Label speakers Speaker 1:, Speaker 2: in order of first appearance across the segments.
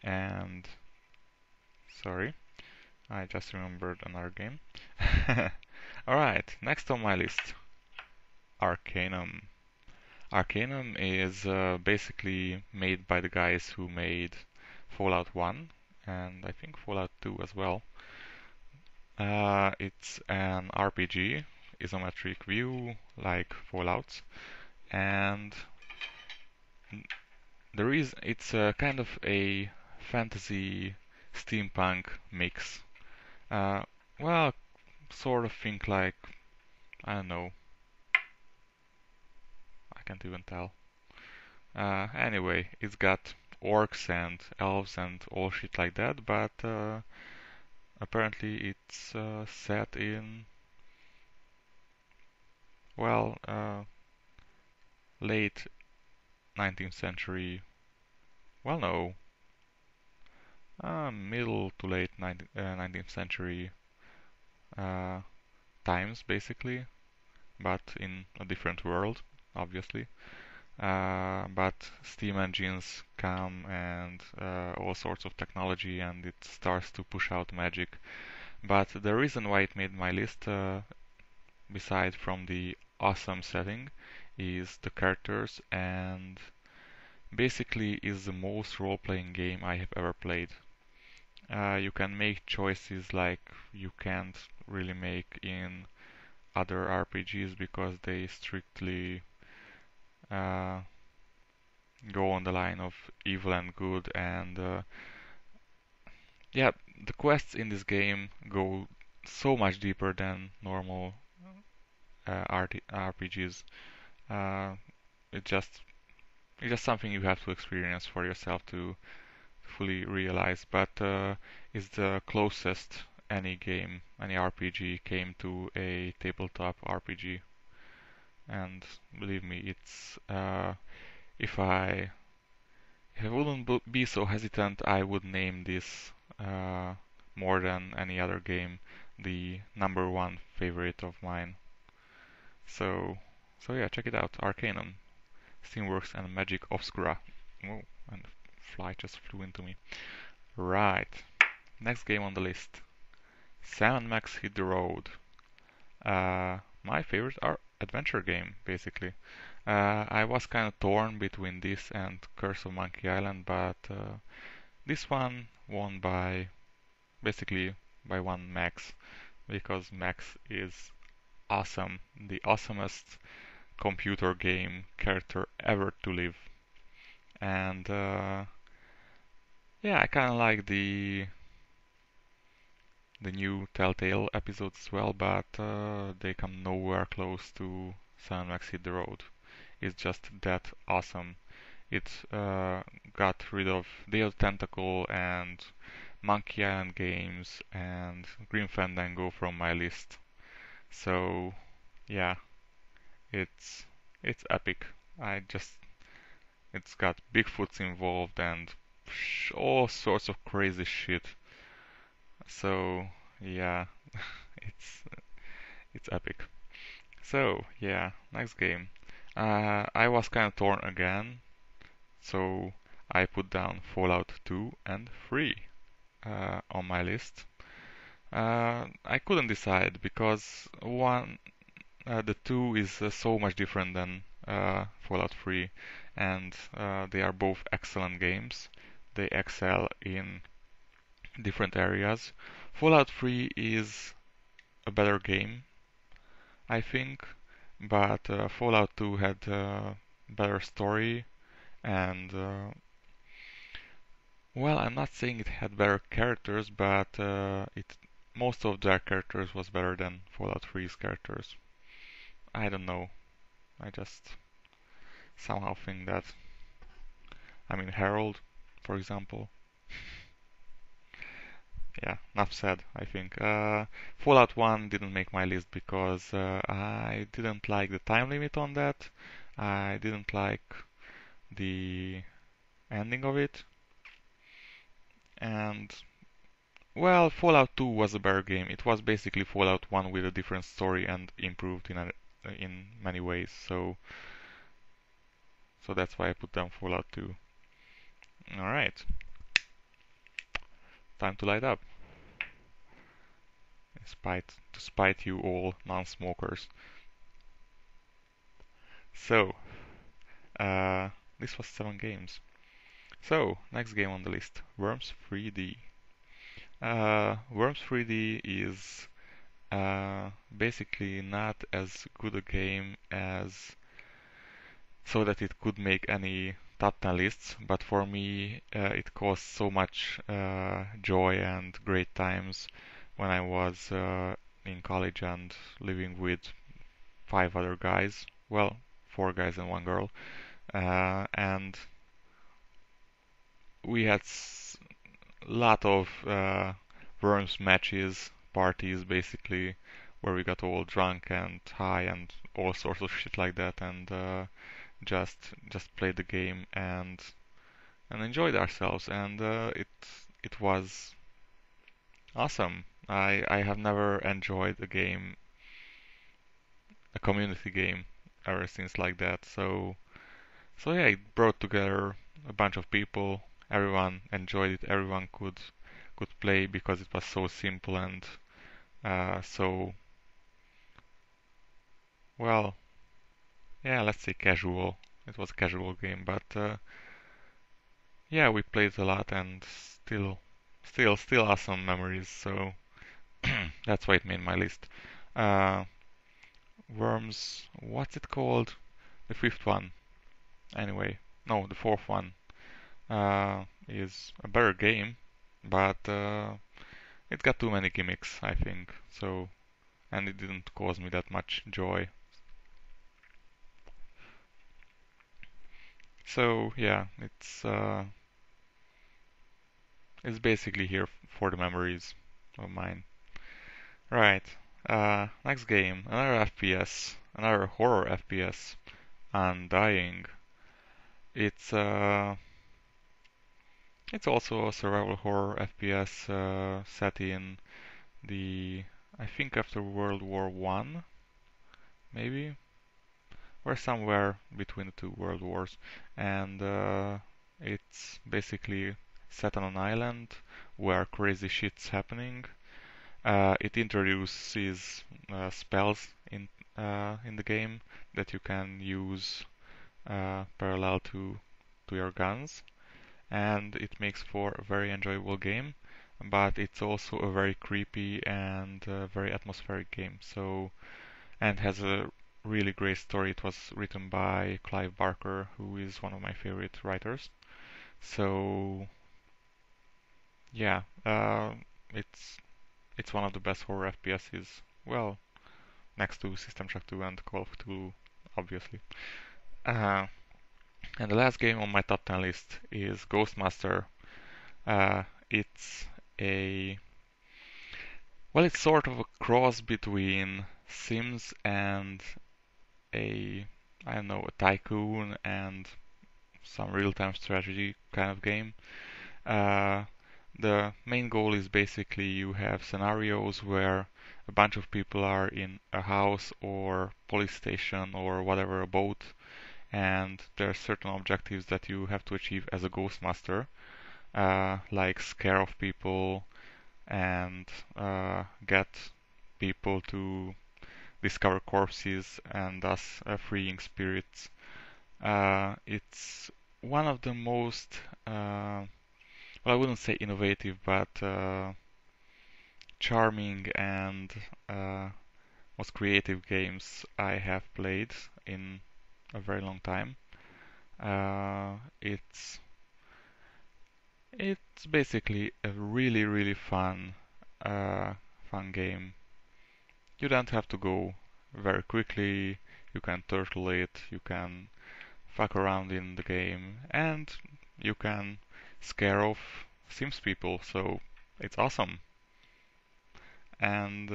Speaker 1: And sorry, I just remembered another game. Alright, next on my list, Arcanum. Arcanum is basically made by the guys who made Fallout 1 and I think Fallout 2 as well. It's an RPG, isometric view like Fallout, and it's a kind of a fantasy steampunk mix. Uh, well, sort of think like, I don't know, I can't even tell. Anyway, it's got orcs and elves and all shit like that, but apparently it's set in, well, late 19th century, well, no, middle to late 19th century uh, times, basically, but in a different world, obviously. But steam engines come and all sorts of technology, and it starts to push out magic. But the reason why it made my list, beside from the awesome setting, is the characters, and basically is the most role-playing game I have ever played. You can make choices like you can't really make in other RPGs because they strictly uh, go on the line of evil and good, and yeah, the quests in this game go so much deeper than normal RPGs. Uh, it just it's just something you have to experience for yourself to fully realize, but it's the closest any game, any RPG came to a tabletop RPG. And believe me, it's if I wouldn't be so hesitant, I would name this uh, more than any other game the number one favorite of mine. So, so yeah, check it out, Arcanum, Steamworks and Magic Obscura. Whoa, and fly just flew into me. Right, next game on the list, Sam&Max Hit the Road. My favorite adventure game, basically. I was kind of torn between this and Curse of Monkey Island, but this one won by basically by one Max, because Max is awesome, the awesomest computer game character ever to live. And yeah, I kind of like the new Telltale episodes as well, but they come nowhere close to Sam&Max Hit the Road. It's just that awesome. It got rid of Day of the Tentacle and Monkey Island games and Grim Fandango from my list. So yeah, it's it's epic. I just it's got Bigfoots involved and all sorts of crazy shit. So yeah, it's it's epic. So yeah, next game. I was kind of torn again, so I put down Fallout 2 and 3 on my list. I couldn't decide because the 2 is so much different than Fallout 3, and they are both excellent games. They excel in different areas. Fallout 3 is a better game, I think, but Fallout 2 had better story and well, I'm not saying it had better characters, but it most of their characters was better than Fallout 3's characters. I don't know. I just somehow think that. I mean, Harold, for example. Yeah, enough said, I think. Fallout 1 didn't make my list because I didn't like the time limit on that. I didn't like the ending of it. And, well, Fallout 2 was a better game. It was basically Fallout 1 with a different story and improved in many ways. So that's why I put down Fallout 2. All right. time to light up. To spite you all non-smokers. So, uh, this was 7 games. So, next game on the list, Worms 3D. Worms 3D is basically not as good a game as so that it could make any top 10 lists, but for me it caused so much joy and great times when I was in college and living with 5 other guys. Well, 4 guys and 1 girl. And we had lot of Worms matches, parties basically, where we got all drunk and high and all sorts of shit like that, and just played the game and enjoyed ourselves, and it was awesome. I have never enjoyed a community game ever since like that. So yeah, it brought together a bunch of people. Everyone enjoyed it. Everyone could play because it was so simple and so well. Yeah, let's say casual. It was a casual game, but yeah, we played a lot and still awesome memories. So that's why it made my list. Uh, Worms, what's it called? The fifth one, anyway. No, the fourth one is a better game, but it got too many gimmicks, I think. So, and it didn't cause me that much joy. So yeah, it's basically here for the memories of mine. Right. Next game, another FPS, another horror FPS, Undying. It's uh, it's also a survival horror FPS set in the, I think after World War One, maybe, or somewhere between the two World Wars, and it's basically set on an island where crazy shit's happening. It introduces spells in the game that you can use parallel to your guns, and it makes for a very enjoyable game. But it's also a very creepy and very atmospheric game. So, and has a really great story. It was written by Clive Barker, who is one of my favorite writers. So, yeah, it's it's one of the best horror FPSs. Well, next to System Shock 2 and Call of Cthulhu, obviously. Uh, and the last game on my top 10 list is Ghostmaster. It's a it's sort of a cross between Sims and a I don't know, a tycoon and some real-time strategy kind of game. Uh, the main goal is basically you have scenarios where a bunch of people are in a house or police station or whatever, a boat, and there are certain objectives that you have to achieve as a ghost master, like scare off people and get people to discover corpses and thus freeing spirits. It's one of the most, I wouldn't say innovative, but charming and uh, most creative games I have played in a very long time. It's basically a really fun game. You don't have to go very quickly. You can turtle it. You can fuck around in the game, and you can scare off Sims people. So it's awesome. And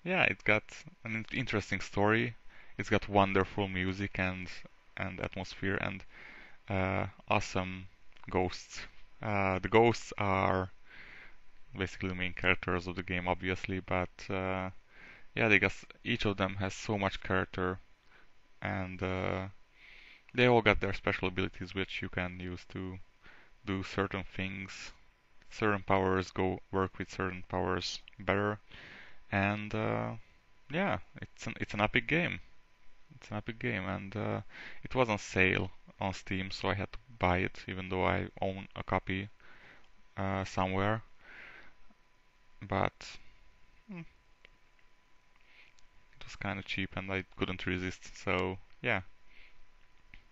Speaker 1: yeah, it got an interesting story. It's got wonderful music and atmosphere and awesome ghosts. The ghosts are basically the main characters of the game, obviously, but yeah, they guess each of them has so much character, and they all got their special abilities, which you can use to do certain things. certain powers go work with certain powers better, and yeah, it's an epic game. It's an epic game, and it was on sale on Steam, so I had to buy it, even though I own a copy somewhere. But it was kind of cheap, and I couldn't resist. So yeah,